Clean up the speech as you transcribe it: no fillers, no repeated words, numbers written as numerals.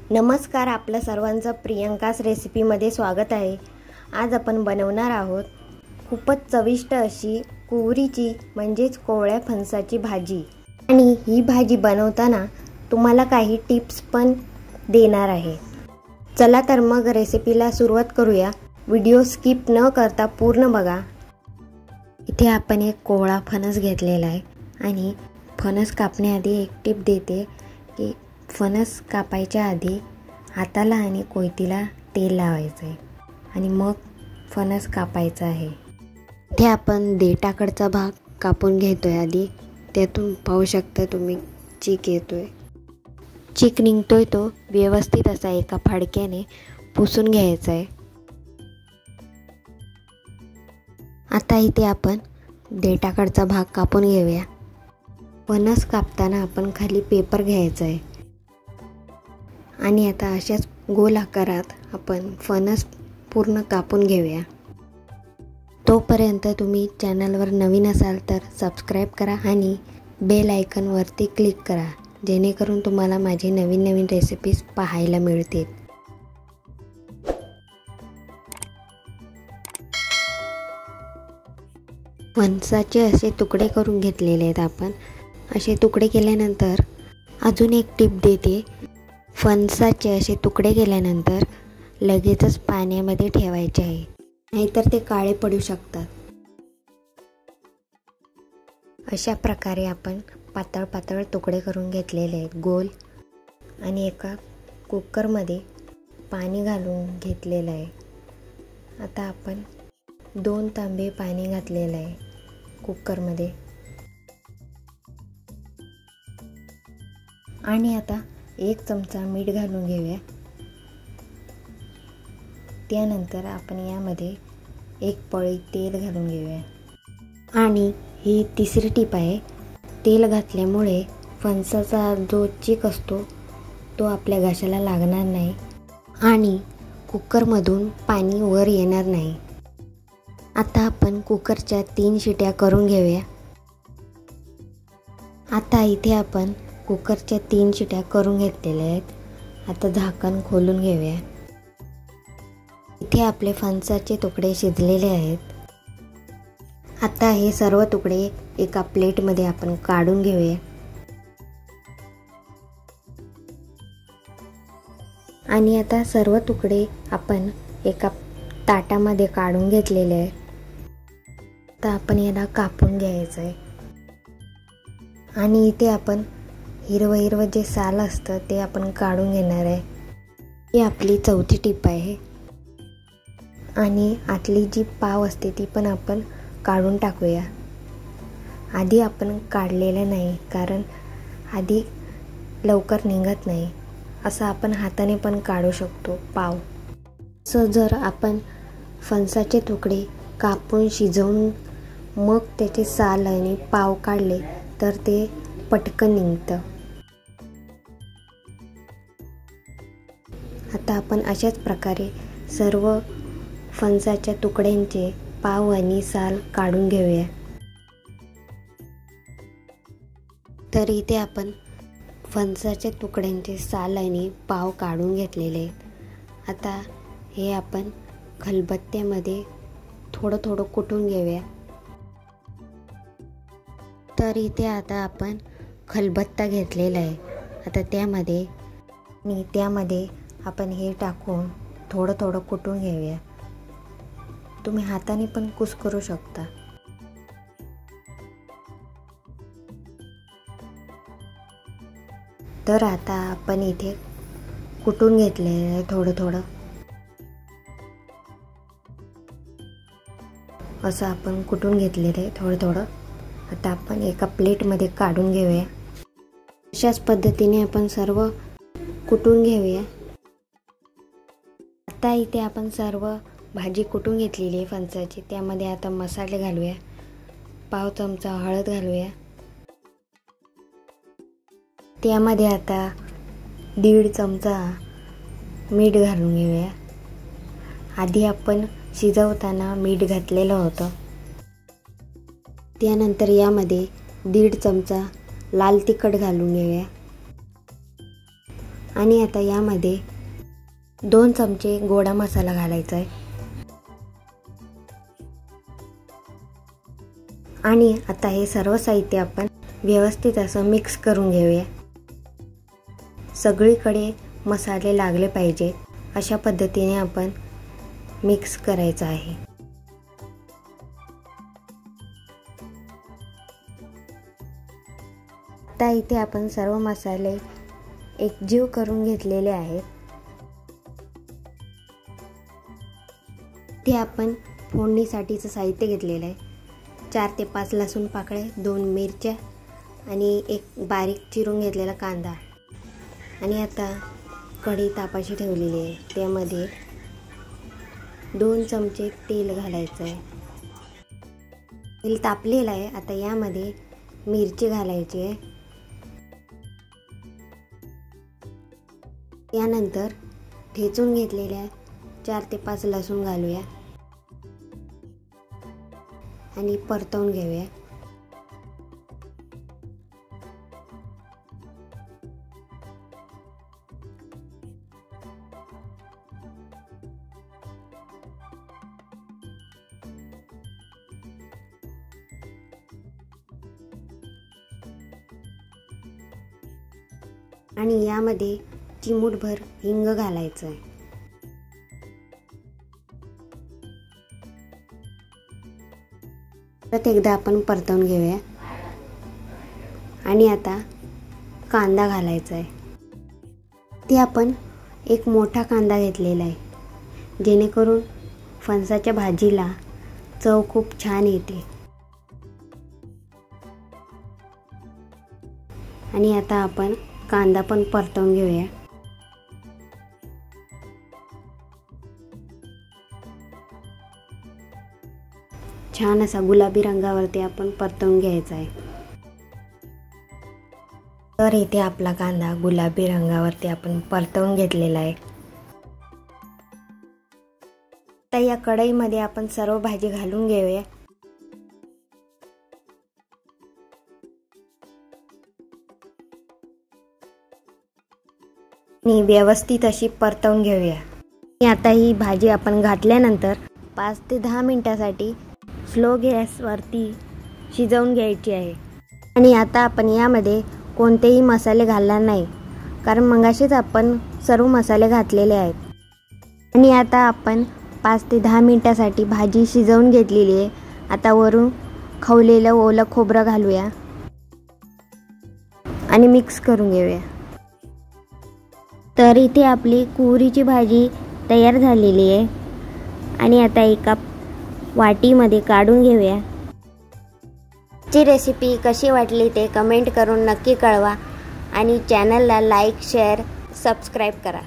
नमस्कार, आपलं सर्वांचं प्रियंकास रेसिपीमध्ये स्वागत आहे। आज आपण बनवणार आहोत खूपच चविष्ट अशी कुवरीची म्हणजेच कोवळ्या फणसाची भाजी। आणि ही भाजी बनवताना तुम्हाला काही टिप्स पण देणार आहे। चला तर मग रेसिपीला सुरुवात करूया। व्हिडिओ स्किप न करता पूर्ण बघा। इथे आपण एक कोवळा फणस घेतलेला आहे आणि फणस कापण्याआधी एक टिप देते की फणस कापायच्या आधी हाताला आणि कोयतीला तेल लावायचं आहे आणि मग फणस कापायचा आहे। इथे आपण देठाकडचा भाग कापून घेतोय आधी। त्यातून पाहू शकता तुम्ही चीक येतोय, चीक निघतोय तो व्यवस्थित असा एका फडक्याने पुसून घ्यायचा आहे। आता इथे आपण देठाकडचा भाग कापून घेऊया। फणस कापताना आपण खाली पेपर घ्यायचा आहे आणि आता अशाच गोल आकारात आपण फणस पूर्ण कापून घेऊया। तोपर्यंत तुम्ही चॅनलवर नवीन असाल तर सबस्क्राईब करा आणि बेल आयकॉनवरती क्लिक करा, जेणेकरून तुम्हाला माझे नवीन नवीन रेसिपीज पाहायला मिळतील। फणसाचे असे तुकडे करून घेतलेले आहेत आपण। असे तुकडे केल्यानंतर अजून एक टिप देते, फणसाचे असे तुकडे केल्यानंतर लगेचच पाण्यामध्ये ठेवायचे आहे, नाहीतर ते काळे पडू शकतात। अशा प्रकारे आपण पातळ पातळ तुकडे करून घेतलेले आहेत गोल। आणि एका कुकरमध्ये पाणी घालून घेतलेलं आहे। आता आपण 2 तांबे पाणी घातलेलं आहे कुकरमध्ये आणि आता 1 चमचा मीठ घालून घेऊया। त्यानंतर आपण यामध्ये 1 पळी तेल घालून घेऊया। आणि ही तिसरी टीप आहे, तेल घातल्यामुळे फणसाचा जो चीक असतो तो आपल्या घशाला लागणार नाही आणि कुकरमधून पाणी वर येणार नाही। आता आपण कुकरच्या 3 शिट्या करून घेऊया। आता इथे आपण कुकरच्या 3 शिट्या करून घेतलेल्या आहेत। आता झाकण खोलून घेऊया। इथे आपले फणसाचे तुकडे शिजलेले आहेत। आता हे सर्व तुकडे एका प्लेटमध्ये आपण काढून घेऊया। आणि आता सर्व तुकडे आपण एका ताटामध्ये काढून घेतलेले आहे। आता आपण याला कापून घ्यायचं आहे आणि इथे आपण हिरवं जे साल असतं ते आपण काढून घेणार आहे। ही आपली चौथी टिप आहे। आणि आतली जी पाव असते ती पण आपण काढून टाकूया। आधी आपण काढलेलं नाही, कारण आधी लवकर निघत नाही। असं आपण हाताने पण काढू शकतो पाव। असं जर आपण फणसाचे तुकडे कापून शिजवून मग त्याचे साल आणि पाव काढले तर ते पटकन निघतं। आता आपण अशाच प्रकारे सर्व फणसाच्या तुकड्यांचे पाव आणि साल काढून घेऊया। तर इथे आपण फणसाच्या तुकड्यांचे साल आणि पाव काढून घेतलेले आहेत। आता हे आपण खलबत्त्यामध्ये थोडं थोडं कुटून घेऊया। तर इथे आता आपण खलबत्ता घेतलेला आहे। आता त्यामध्ये आपण हे टाकून थोडं थोडं कुटून घेऊया। तुम्ही हाताने पण कुस्करू शकता। तर आता आपण इथे कुटून घेतलेलं आहे थोडं थोडं। असं आपण कुटून घेतलेलं आहे थोडं थोडं। आता आपण एका प्लेटमध्ये काढून घेऊया। अशाच पद्धतीने आपण सर्व कुटून घेऊया। आता इथे आपण सर्व भाजी कुटून घेतलेली आहे फणसाची। त्यामध्ये आता मसाले घालूया। पाव चमचा हळद घालूया। त्यामध्ये आता 1.5 चमचा मीठ घालून घेऊया। आधी आपण शिजवताना मीठ घातलेलं होतं। त्यानंतर यामध्ये 1.5 चमचा लाल तिखट घालून घेऊया आणि आता यामध्ये 2 चमचे गोडा मसाला घालायचा आहे आणि आता हे सर्व साहित्य आपण व्यवस्थित असं मिक्स करून घेऊया। सगळीकडे मसाले लागले पाहिजे अशा पद्धतीने आपण मिक्स करायचं आहे। आता इथे आपण सर्व मसाले एकजीव करून घेतलेले आहेत। ते आपण फोडणीसाठीचं साहित्य घेतलेलं आहे। 4 ते 5 लसूण पाकळे, 2 मिरच्या आणि एक बारीक चिरून घेतलेला कांदा। आणि आता कढई तापाशी ठेवलेली आहे, त्यामध्ये 2 चमचे तेल घालायचं आहे। तेल तापलेलं आहे। आता यामध्ये मिरची घालायची आहे। यानंतर ठेचून घेतलेल्या 4 ते 5 लसूण घालूया आणि परतवून घेऊया। आणि यामध्ये चिमूटभर हिंग घालायचं आहे। परत एकदा आपण परतवून घेऊया आणि आता कांदा घालायचा आहे। ते आपण एक मोठा कांदा घेतलेला आहे, जेणेकरून फणसाच्या भाजीला चव खूप छान येते। आणि आता आपण कांदा पण परतवून घेऊया। छान असा गुलाबी रंगावरती आपण परतवून घ्यायचा आहे। तर इथे आपला कांदा गुलाबी रंगावरती आपण परतवून घेतलेला आहे। आता या कढईमध्ये आपण सर्व भाजी घालून घेऊया आणि व्यवस्थित अशी परतवून घेऊया। आता ही भाजी आपण घातल्यानंतर 5 ते 10 मिनिटांसाठी स्लो गॅसवरती शिजवून घ्यायची आहे। आणि आता आपण यामध्ये कोणतेही मसाले घालणार नाही, कारण मगाशीच आपण सर्व मसाले घातलेले आहेत। आणि आता आपण 5 ते 10 मिनिटांसाठी भाजी शिजवून घेतलेली आहे। आता वरून खवलेलं ओलं खोबरं घालूया आणि मिक्स करून घेऊया। तर इथे आपली कुवरीची भाजी तयार झालेली आहे आणि आता एका वाटीमध्ये काढून घेऊया। ची रेसिपी कशी वाटली ते कमेंट करून नक्की कळवा आणि चॅनलला लाईक, शेअर, सबस्क्राईब करा।